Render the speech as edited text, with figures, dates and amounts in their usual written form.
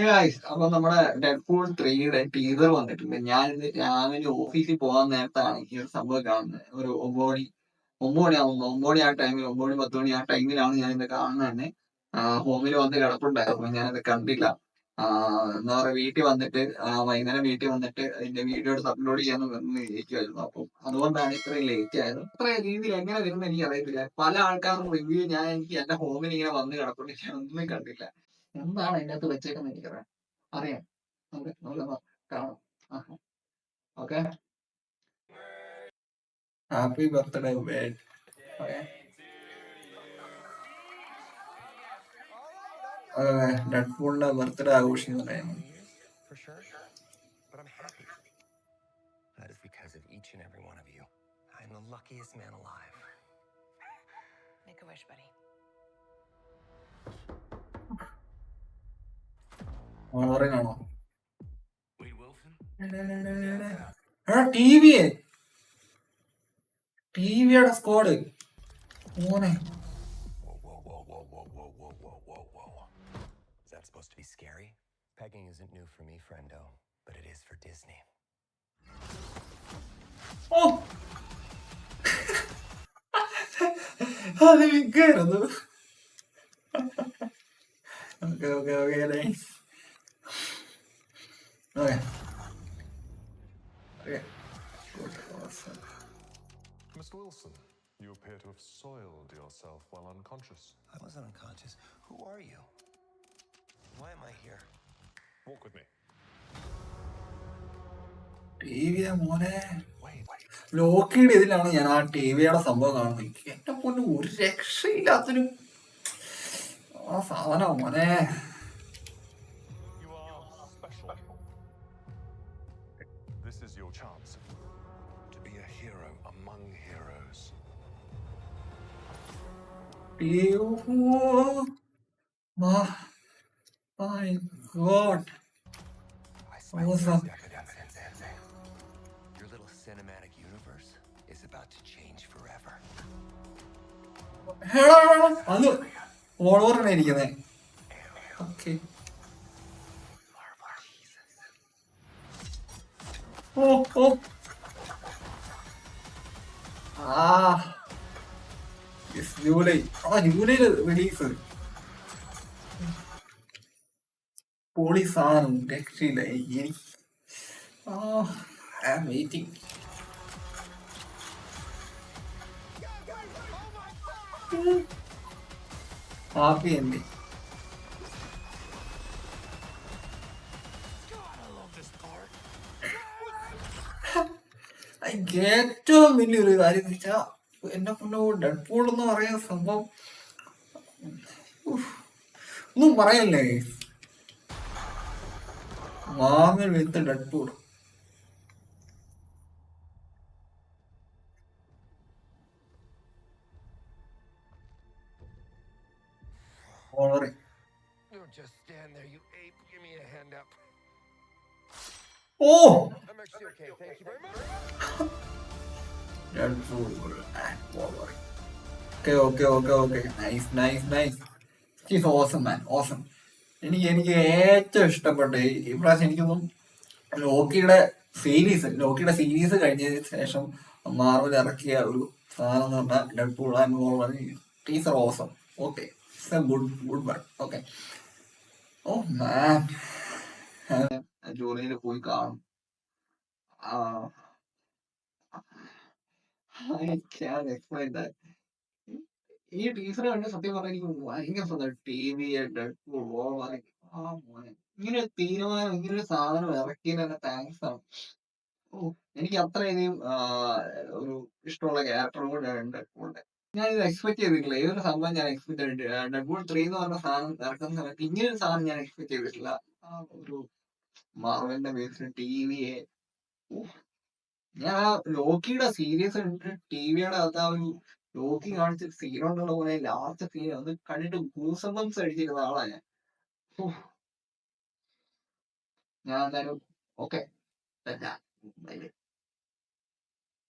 Guys, അപ്പൊ നമ്മുടെ Deadpool 3യുടെ teaser വന്നിട്ടുണ്ട്. ഞാനിത് രാവിലെ ഓഫീസിൽ പോകാൻ നേരത്താണ് ഈ ഒരു സംഭവം കാണുന്നത്. ഒരു 9 മണി ആ ടൈമിൽ, 9 മണി 10 മണി ആ ടൈമിലാണ് ഞാനിത് കാണുന്നത് തന്നെ. ഹോമിൽ വന്ന് കിടപ്പുണ്ടായിരുന്നു, ഞാനത് കണ്ടില്ല. എന്താ പറയാ, വീട്ടിൽ വന്നിട്ട് വൈകുന്നേരം വീട്ടിൽ വന്നിട്ട് അതിന്റെ വീഡിയോ എടുത്ത് അപ്ലോഡ് ചെയ്യാന്ന് ഇരിക്കുമായിരുന്നു. അപ്പം അതുകൊണ്ടാണ് ഇത്രയും ലേറ്റ് ആയത്. ഇത്ര രീതിയിൽ എങ്ങനെ വരുന്ന എനിക്ക് അറിയത്തില്ല. പല ആൾക്കാരും റിവ്യൂ എനിക്ക് എന്റെ ഹോമിൽ ഇങ്ങനെ വന്ന് കിടപ്പുണ്ട്, ഞാൻ ഒന്നും കണ്ടില്ല. എന്താണ് അതിന്റെ അകത്ത് വെച്ചേക്കെന്ന് എനിക്കറിയാം. അറിയാം, നമുക്ക് കാണാം. Okay, happy birthday Wade. Okay, ഡെഡ്പൂളിന്റെ ബർത്ത്ഡേ ആഘോഷിക്കുന്നു. That is because of each and every one of you. I'm the luckiest man alive. Make a wish, buddy. ഓണറിനാണോ? Wade Wilson? ടിവിയുടെ സ്കോഡ് മോനെ. Is that supposed to be scary? Pegging isn't new for me, friendo, but it is for Disney. Oh! അത് വിൽക്കായിരുന്നു. Okay, nice. Okay. Mr. Wilson, you appear to have soiled yourself while unconscious. I wasn't unconscious. Who are you? Why am I here? Walk with me. ടിവിയെ മോനെ, ലോക്കിയുടെ ഇതിലാണ് ഞാൻ ആ ടിവിയുടെ സംഭവം കാണുന്നത്. എന്റെ പൊന്നു, ഒരു രക്ഷയില്ലാത്തൊരു ആ സാധനം മോനെ. You are special. This is your chance to be a hero among heroes. My God. Awesome. Your little cinematic universe is about to change forever. അത് ഓളോറാണ് ഇരിക്കുന്നത്. Okay, July release. പൊളി സാധനം, രക്ഷയില്ല. എനിക്ക് വെയിറ്റിംഗ്. Happy end. ഏറ്റവും വലിയൊരു കാര്യം എന്ന് വെച്ചാൽ എന്നെ കൊണ്ട് ഡെഡ്പൂൾ എന്ന് പറയുന്ന സംഭവം ഒന്നും പറയല്ലേ. Marvel with Deadpool. Don't just stand there, you ape. Give me a hand up. Oh! I'm actually okay. Thank you very much. Deadpool. Okay. Nice. He's awesome, man. Awesome. എനിക്ക് ഏറ്റവും ഇഷ്ടപ്പെട്ട ഇപ്രാവശ്യം എനിക്കൊന്നും ലോക്കിയുടെ സീരീസ് കഴിഞ്ഞതിന് ശേഷം മാർവൽ ഇറക്കിയ ഒരു സാധനം എന്ന് പറഞ്ഞാൽ Deadpool and Wolverine. Teaser awesome. Okay, good but. Okay. Oh man, ജൂലൈയിൽ പോയി കാണും. I can't explain that. ഈ ടീച്ചർ കണ്ട് സത്യം പറഞ്ഞാൽ എനിക്ക് ഭയങ്കര ഇങ്ങനെ ഒരു തീരുമാനം, ഇങ്ങനെ ഒരു സാധനം ഇറക്കിയതിന് തന്നെ താങ്ക്സ് ആണ്. എനിക്ക് അത്രയധികം ഒരു ഇഷ്ടമുള്ള ക്യാരക്ടറും കൂടെ ഉണ്ട്. ഞാൻ ഇത് എക്സ്പെക്ട് ചെയ്തിട്ടില്ല. ഈ ഒരു സംഭവം ഞാൻ എക്സ്പെക്ട് ചെയ്തിട്ടില്ല. ഡെഡ്പൂൾ 3 എന്ന് പറഞ്ഞ സാധനം ഇറക്കുന്ന സമയത്ത് ഇങ്ങനെ ഒരു സാധനം ഞാൻ എക്സ്പെക്ട് ചെയ്തിട്ടില്ല. ഒരു മാർവലിന്റെ ബേസിൽ ടിവിയെ ഞാൻ ആ ലോക്കിയുടെ സീരീസ് കണ്ടിട്ട് ടിവിയുടെ അകത്ത് ആ ഒരു ലോക്കി കാണിച്ച സീനുകൊണ്ടുള്ള പോലെ ലാസ്റ്റ് സീൻ അത് കണ്ടിട്ട് ഗൂസംസ് അടിച്ചിരുന്ന ആളാ ഞാൻ. ഞാൻ എന്തായാലും ഓക്കെ.